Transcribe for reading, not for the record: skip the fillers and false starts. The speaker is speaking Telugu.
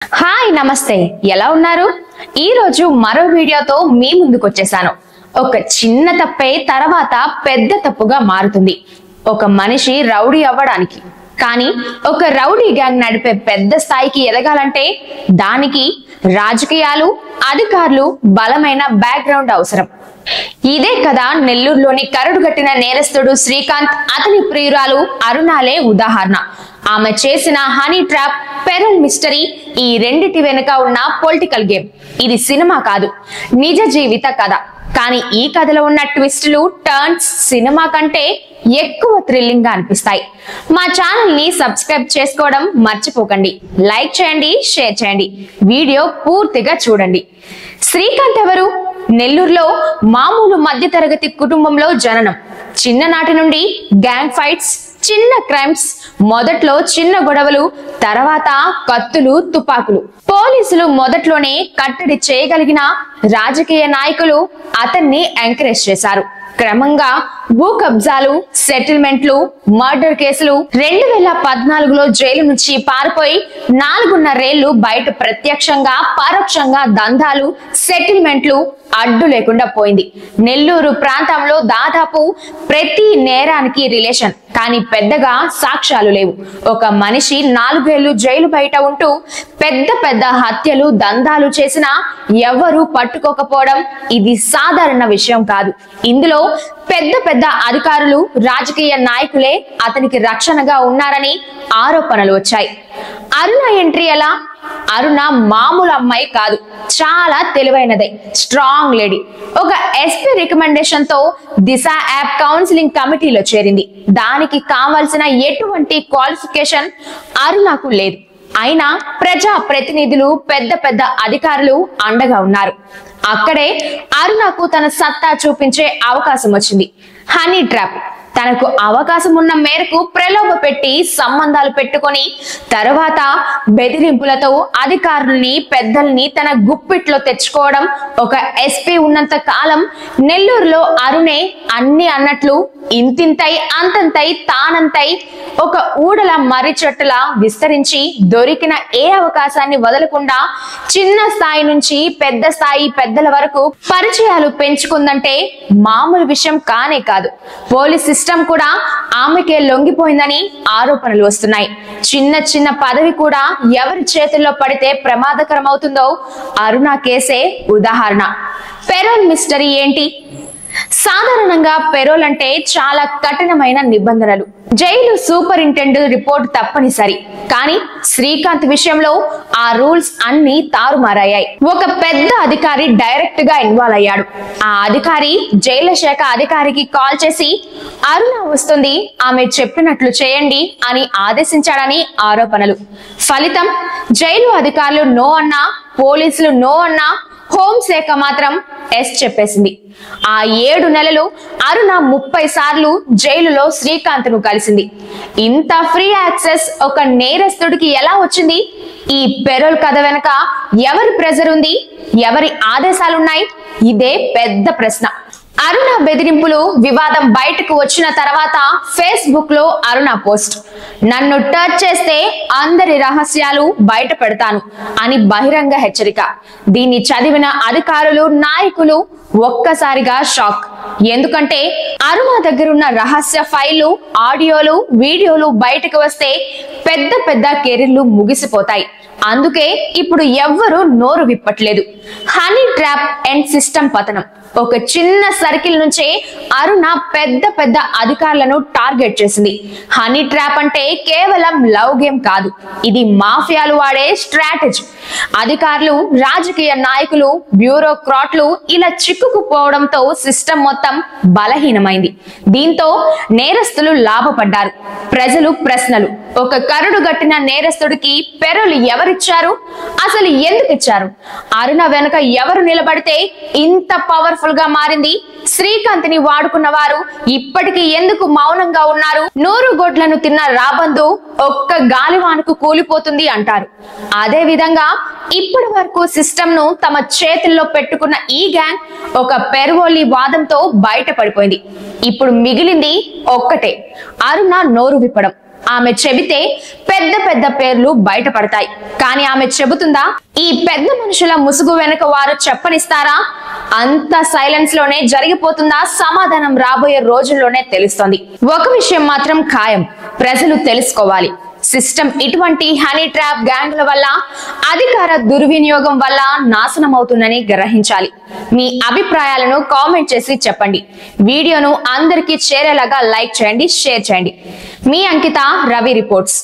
హాయ్ నమస్తే ఎలా ఉన్నారు ఈ రోజు మరో వీడియోతో మీ ముందుకు వచ్చేసాను ఒక చిన్న తప్పే తర్వాత పెద్ద తప్పుగా మారుతుంది ఒక మనిషి రౌడీ అవ్వడానికి కానీ ఒక రౌడీ గ్యాంగ్ నడిపే పెద్ద స్థాయికి ఎదగాలంటే దానికి రాజకీయాలు అధికారులు బలమైన బ్యాక్గ్రౌండ్ అవసరం ఇదే కదా నెల్లూరులోని కరడుగట్టిన నేరస్తుడు శ్రీకాంత్ అతని ప్రియురాలు అరుణాలే ఉదాహరణ ఆమె చేసిన హనీ ట్రాప్ పెరల్ మిస్టరీ ఈ రెండిటి వెనుక ఉన్న పొలిటికల్ గేమ్ ఇది సినిమా కాదు నిజ జీవిత కథ కానీ ఈ కథలో ఉన్న ట్విస్టులు టర్న్స్ సినిమా కంటే ఎక్కువ థ్రిల్లింగ్ గా అనిపిస్తాయి మా ఛానల్ ని సబ్స్క్రైబ్ చేసుకోవడం మర్చిపోకండి లైక్ చేయండి షేర్ చేయండి వీడియో పూర్తిగా చూడండి శ్రీకాంత్ ఎవరు నెల్లూరులో మామూలు మధ్యతరగతి కుటుంబంలో జననం చిన్ననాటి నుండి గ్యాంగ్ ఫైట్స్ చిన్న క్రైమ్స్ మొదట్లో చిన్న గొడవలు తర్వాత కత్తులు తుపాకులు పోలీసులు మొదట్లోనే కట్టడి చేయగలిగిన రాజకీయ నాయకులు అతన్ని ఎంకరేజ్ చేశారు క్రమంగా భూ కబ్జాలు సెటిల్మెంట్లు మర్డర్ కేసులు 2014లో జైలు నుంచి పారిపోయి 4.5 ఏళ్లు బయట ప్రత్యక్షంగా పరోక్షంగా దందాలు సెటిల్మెంట్లు అడ్డు లేకుండా పోయింది నెల్లూరు ప్రాంతంలో దాదాపు ప్రతి నేరానికి రిలేషన్ కానీ పెద్దగా సాక్ష్యాలు లేవు ఒక మనిషి 4 ఏళ్లు జైలు బయట ఉంటూ పెద్ద హత్యలు దందాలు చేసినా ఎవరు పట్టుకోకపోవడం ఇది సాధారణ విషయం కాదు ఇందులో పెద్ద అధికారులు రాజకీయ నాయకులే అతనికి రక్షణగా ఉన్నారని ఆరోపణలు వచ్చాయి అరుణ ఎంట్రీ ఎలా అరుణ మామూలు అమ్మాయి కాదు చాలా తెలివైనదే స్ట్రాంగ్ లేడీ ఒక ఎస్పీ రికమెండేషన్ తో దిశ యాప్ కౌన్సిలింగ్ కమిటీలో చేరింది దానికి కావాల్సిన ఎటువంటి క్వాలిఫికేషన్ అరుణకు లేదు అయినా ప్రజా ప్రతినిధులు పెద్ద అధికారులు అండగా ఉన్నారు అక్కడే అరుణకు తన సత్తా చూపించే అవకాశం వచ్చింది హనీ ట్రాప్ తనకు అవకాశం ఉన్న మేరకు ప్రలోభ పెట్టి సంబంధాలు పెట్టుకొని తర్వాత బెదిరింపులతో అధికారుల్ని పెద్దల్ని తన గుప్పిట్లో తెచ్చుకోవడం ఒక ఎస్పీ ఉన్నంత కాలం నెల్లూరులో అరుణే అన్ని అన్నట్లు ఇంతింతై అంతంతై తానంతై ఒక ఊడల మర్రి చెట్టులా విస్తరించి దొరికిన ఏ అవకాశాన్ని వదలకుండా చిన్న స్థాయి నుంచి పెద్ద స్థాయి పెద్దల వరకు పరిచయాలు పెంచుకుందంటే మామూలు విషయం కానే కాదు పోలీస్ సిస్టమ్ కూడా ఆమెకే లొంగిపోయిందని ఆరోపణలు వస్తున్నాయి చిన్న పదవి కూడా ఎవరి చేతుల్లో పడితే ప్రమాదకరం అవుతుందో అరుణ కేసే ఉదాహరణ పెరోల్ మిస్టరీ ఏంటి సాధారణంగా పెరోల్ అంటే చాలా కఠినమైన నిబంధనలు జైలు సూపరింటెండెంట్ రిపోర్ట్ తప్పనిసరి కానీ శ్రీకాంత్ విషయంలో ఆ రూల్స్ అన్ని తారుమారయ్యాయి ఒక పెద్ద అధికారి డైరెక్ట్ గా ఇన్వాల్వ్ అయ్యాడు ఆ అధికారి జైలు శాఖ అధికారికి కాల్ చేసి అరుణ వస్తుంది ఆమె చెప్పినట్లు చేయండి అని ఆదేశించాడని ఆరోపణలు ఫలితం జైలు అధికారులు నో అన్నా పోలీసులు నో అన్నా హోంశాఖ మాత్రం ఎస్ చెప్పేసింది ఆ 7 నెలలు అరుణ 30 సార్లు జైలులో శ్రీకాంత్ ను కలిసింది ఇంత ఫ్రీ యాక్సెస్ ఒక నేరస్తుడికి ఎలా వచ్చింది ఈ పెరోల్ కథ వెనక ఎవరి ప్రెజర్ ఉంది ఎవరి ఆదేశాలున్నాయి ఇదే పెద్ద ప్రశ్న అరుణ బెదిరింపులు వివాదం బయటకు వచ్చిన తర్వాత ఫేస్బుక్ లో అరుణ పోస్ట్ నన్ను టచ్ చేస్తే అందరి రహస్యాలు బయట పెడతాను అని బహిరంగ హెచ్చరిక దీన్ని చదివిన అధికారులు నాయకులు ఒక్కసారిగా షాక్ ఎందుకంటే అరుణ దగ్గరున్న రహస్య ఫైళ్లు ఆడియోలు వీడియోలు బయటకు వస్తే పెద్ద కెరీర్లు ముగిసిపోతాయి అందుకే ఇప్పుడు ఎవ్వరూ నోరు విప్పట్లేదు హనీ ట్రాప్ అండ్ సిస్టమ్ పతనం ఒక చిన్న సర్కిల్ నుంచే అరుణ పెద్ద అధికారులను టార్గెట్ చేసింది హనీ ట్రాప్ అంటే కేవలం లవ్ గేమ్ కాదు ఇది మాఫియాలు వాడే స్ట్రాటజీ అధికారులు రాజకీయ నాయకులు బ్యూరోక్రాట్లు ఇలా చిక్కుకుపోవడంతో సిస్టమ్ మొత్తం బలహీనమైంది దీంతో నేరస్తులు లాభపడ్డారు ప్రజలు ప్రశ్నలు ఒక కరడుగట్టిన నేరస్తుడికి పెరోల్ ఎవరిచ్చారు అసలు ఎందుకు ఇచ్చారు అరుణ వెనుక ఎవరు నిలబడితే ఇంత పవర్ఫుల్ గా మారింది శ్రీకాంత్ ని వాడుకున్న వారు ఇప్పటికీ ఎందుకు మౌనంగా ఉన్నారు 100 గోట్లను తిన్న రాబందు ఒక్క గాలివానకు కూలిపోతుంది అంటారు అదే విధంగా ఇప్పటి వరకు సిస్టమ్ ను తమ చేతుల్లో పెట్టుకున్న ఈ గ్యాంగ్ ఒక పెరోల్ వాదంతో బయటపడిపోయింది ఇప్పుడు మిగిలింది ఒక్కటే అరుణ నోరు విప్పడం ఆమె చెబితే పెద్ద పెద్ద పేర్లు బయటపడతాయి. కానీ ఆమె చెబుతుందా? ఈ పెద్ద మనుషుల ముసుగు వెనుక వారు చెప్పనిస్తారా? అంత సైలెన్స్ లోనే జరిగిపోతుందా? సమాధానం రాబోయే రోజుల్లోనే తెలుస్తుంది. ఒక విషయం మాత్రం ఖాయం, ప్రజలు తెలుసుకోవాలి. సిస్టమ్ ఇటువంటి హనీ ట్రాప్ గ్యాంగ్ల వల్ల, అధికార దుర్వినియోగం వల్ల నాశనం అవుతుందని గ్రహించాలి. మీ అభిప్రాయాలను కామెంట్ చేసి చెప్పండి. వీడియోను అందరికీ చేరేలాగా లైక్ చేయండి, షేర్ చేయండి. మీ అంకిత, రవి రిపోర్ట్స్.